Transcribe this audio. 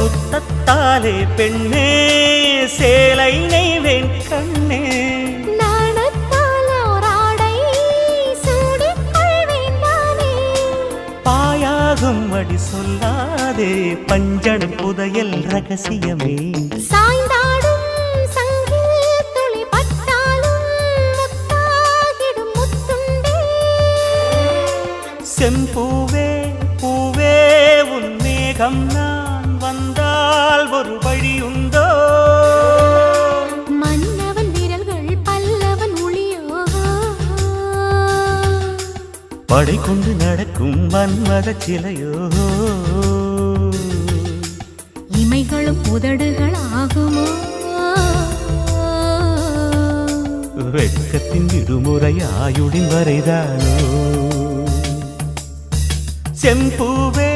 முத்தத்தாலே பெண்ணே சேலை நெய்வேன் கண்ணே பாயாகும் அடி சொல்லாதே பஞ்சணம் புதையல் ரகசியமே சாய்ந்தாடும் சங்கில் துளி பட்டாலும் முத்தாகிடும் முத்துண்டே செம்பூவே பூவே உன் மேகம் நான் வந்தால் ஒரு வழியுண்டோ மன்னவன் விரல்கள் பல்லவன் ஒளியோ படை கொண்டு நடக்கும் மன்மத சிலையோ இமைகளும் உதடுகள் ஆகுமோ வெட்கத்தின் விடுமுறை ஆயுளின் வரைதானோ செம்பூவே